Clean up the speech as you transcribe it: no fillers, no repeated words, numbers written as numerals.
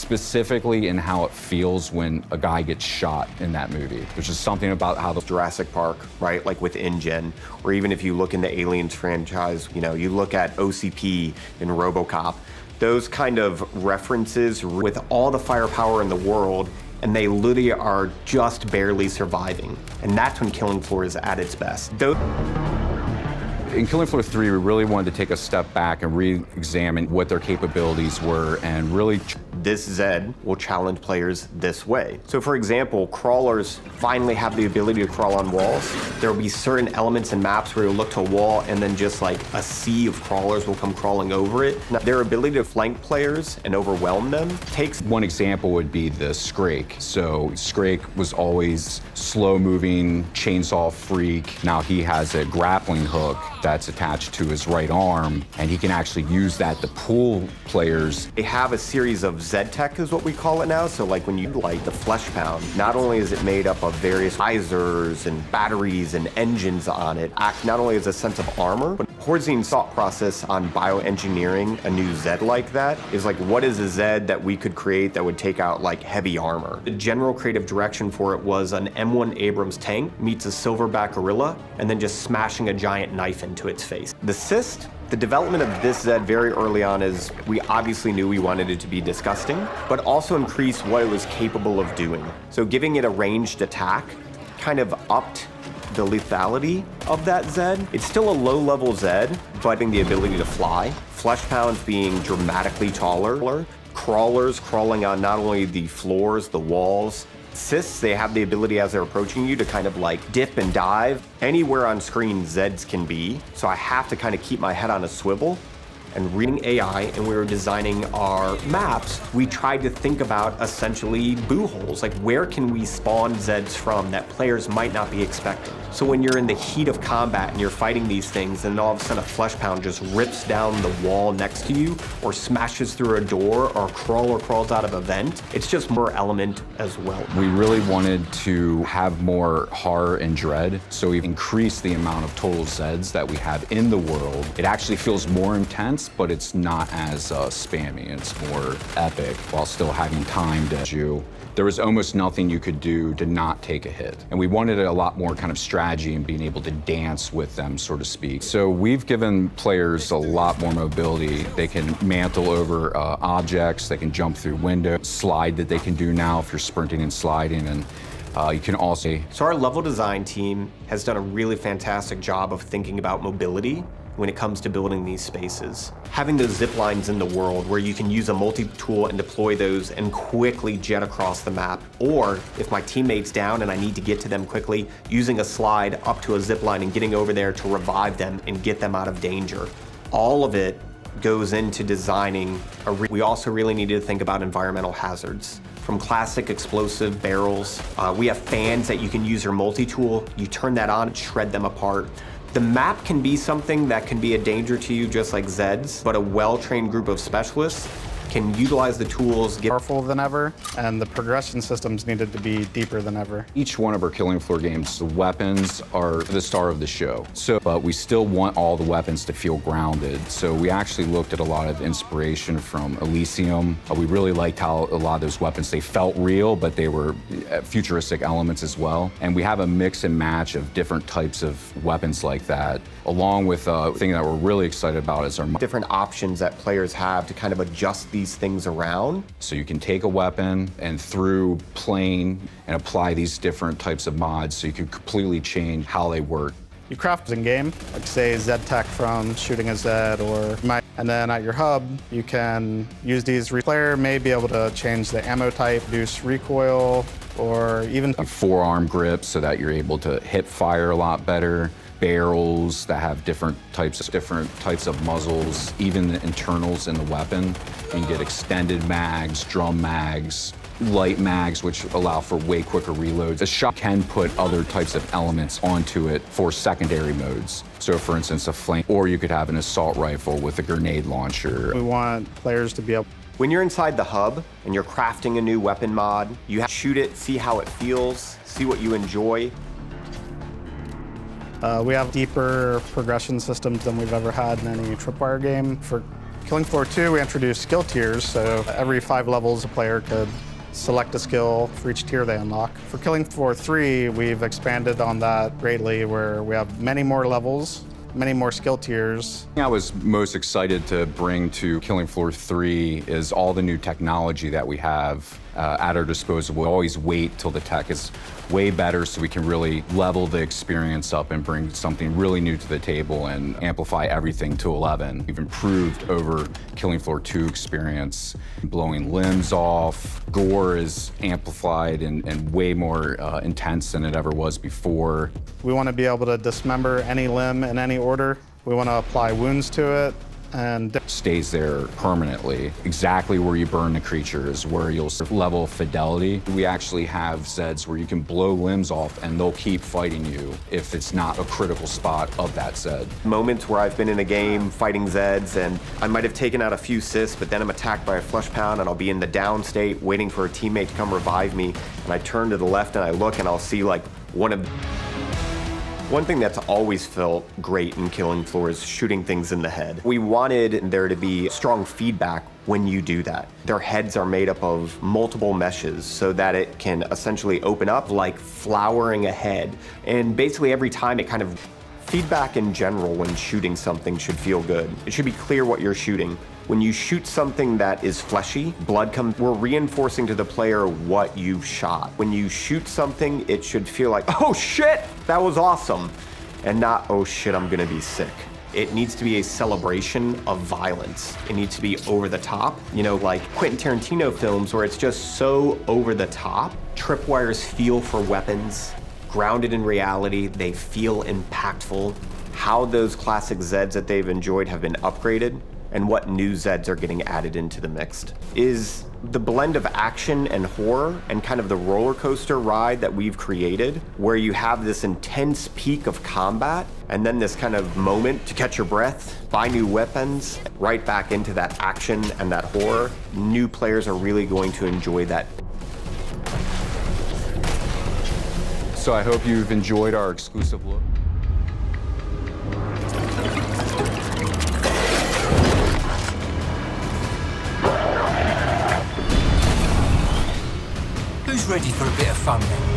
specifically in how it feels when a guy gets shot in that movie. There's just something about how the Jurassic Park, right? Like with InGen, or even if you look in the Aliens franchise, you know, you look at OCP in RoboCop, those kind of references with all the firepower in the world, and they literally are just barely surviving. And that's when Killing Floor is at its best. In Killing Floor 3, we really wanted to take a step back and re-examine what their capabilities were and really... This Zed will challenge players this way. So for example, crawlers finally have the ability to crawl on walls. There will be certain elements in maps where you'll look to a wall and then just like a sea of crawlers will come crawling over it. Now, their ability to flank players and overwhelm them takes... One example would be the Scrake. So Scrake was always slow-moving, chainsaw freak. Now he has a grappling hook that's attached to his right arm, and he can actually use that to pull players. They have a series of Z-Tech is what we call it now. So like when you light the Flesh Pound, not only is it made up of various visors and batteries and engines on it, act not only as a sense of armor, but Horzine's thought process on bioengineering a new Zed like that is like, what is a Zed that we could create that would take out like heavy armor? The general creative direction for it was an M1 Abrams tank meets a silverback gorilla and then just smashing a giant knife into its face. The cyst, the development of this Zed very early on is we obviously knew we wanted it to be disgusting, but also increase what it was capable of doing. So giving it a ranged attack kind of upped the lethality of that Zed. It's still a low-level Zed, but having the ability to fly. Flesh Pounds being dramatically taller. Crawlers crawling on not only the floors, the walls. Cysts, they have the ability as they're approaching you to kind of like dip and dive. Anywhere on screen Zeds can be, so I have to kind of keep my head on a swivel. And reading AI, and we were designing our maps, we tried to think about essentially boo holes, like where can we spawn Zeds from that players might not be expecting. So when you're in the heat of combat and you're fighting these things, and all of a sudden a Flesh Pound just rips down the wall next to you, or smashes through a door, or a crawler crawls out of a vent, it's just more element as well. We really wanted to have more horror and dread, so we've increased the amount of total Zeds that we have in the world. It actually feels more intense, but it's not as spammy. It's more epic while still having time to do. There was almost nothing you could do to not take a hit. And we wanted a lot more kind of strategy and being able to dance with them, so to speak. So we've given players a lot more mobility. They can mantle over objects, they can jump through windows, slide that they can do now if you're sprinting and sliding, and you can also... So our level design team has done a really fantastic job of thinking about mobility when it comes to building these spaces. Having those zip lines in the world where you can use a multi-tool and deploy those and quickly jet across the map, or if my teammate's down and I need to get to them quickly, using a slide up to a zip line and getting over there to revive them and get them out of danger. All of it goes into designing we also really needed to think about environmental hazards. From classic explosive barrels, we have fans that you can use your multi-tool, you turn that on, shred them apart. The map can be something that can be a danger to you just like Zeds, but a well-trained group of specialists can utilize the tools, get powerful than ever, and the progression systems needed to be deeper than ever. Each one of our Killing Floor games, the weapons are the star of the show. But we still want all the weapons to feel grounded. So we actually looked at a lot of inspiration from Elysium. We really liked how a lot of those weapons, they felt real, but they were futuristic elements as well. And we have a mix and match of different types of weapons like that, along with a thing that we're really excited about is our different options that players have to kind of adjust these things around. So you can take a weapon and through playing and apply these different types of mods so you can completely change how they work. You craft in game, like say Z-Tech from shooting a Zed, and then at your hub, you can use these. Player may be able to change the ammo type, reduce recoil, or even a forearm grip so that you're able to hip fire a lot better. Barrels that have different types of muzzles, even the internals in the weapon. You can get extended mags, drum mags, light mags, which allow for way quicker reloads. A shot can put other types of elements onto it for secondary modes. So for instance, a flank, or you could have an assault rifle with a grenade launcher. We want players to be able... When you're inside the hub and you're crafting a new weapon mod, you have to shoot it, see how it feels, see what you enjoy. We have deeper progression systems than we've ever had in any tripwire game. For Killing Floor 2, we introduced skill tiers, so every 5 levels a player could select a skill for each tier they unlock. For Killing Floor 3, we've expanded on that greatly, where we have many more levels, many more skill tiers. I was most excited to bring to Killing Floor 3 is all the new technology that we have at our disposal. We always wait till the tech is way better so we can really level the experience up and bring something really new to the table and amplify everything to 11. We've improved over Killing Floor 2 experience, blowing limbs off. Gore is amplified and way more intense than it ever was before. We want to be able to dismember any limb in any order. We want to apply wounds to it and stays there permanently. Exactly where you burn the creature is where you'll level fidelity. We actually have Zeds where you can blow limbs off and they'll keep fighting you if it's not a critical spot of that Zed. Moments where I've been in a game fighting Zeds and I might have taken out a few cysts, but then I'm attacked by a flesh pound and I'll be in the down state waiting for a teammate to come revive me, and I turn to the left and I look and I'll see like one thing that's always felt great in Killing Floor is shooting things in the head. We wanted there to be strong feedback when you do that. Their heads are made up of multiple meshes so that it can essentially open up like flowering a head. And basically every time it kind of feedback in general when shooting something should feel good. It should be clear what you're shooting. When you shoot something that is fleshy, blood comes, we're reinforcing to the player what you shot. When you shoot something, it should feel like, oh shit, that was awesome, and not, oh shit, I'm gonna be sick. It needs to be a celebration of violence. It needs to be over the top. You know, like Quentin Tarantino films where it's just so over the top. Tripwires feel for weapons, grounded in reality, they feel impactful. How those classic Zeds that they've enjoyed have been upgraded, and what new Zeds are getting added into the mix is the blend of action and horror and kind of the roller coaster ride that we've created, where you have this intense peak of combat and then this kind of moment to catch your breath, buy new weapons, right back into that action and that horror. New players are really going to enjoy that. So I hope you've enjoyed our exclusive look. Who's ready for a bit of fun then?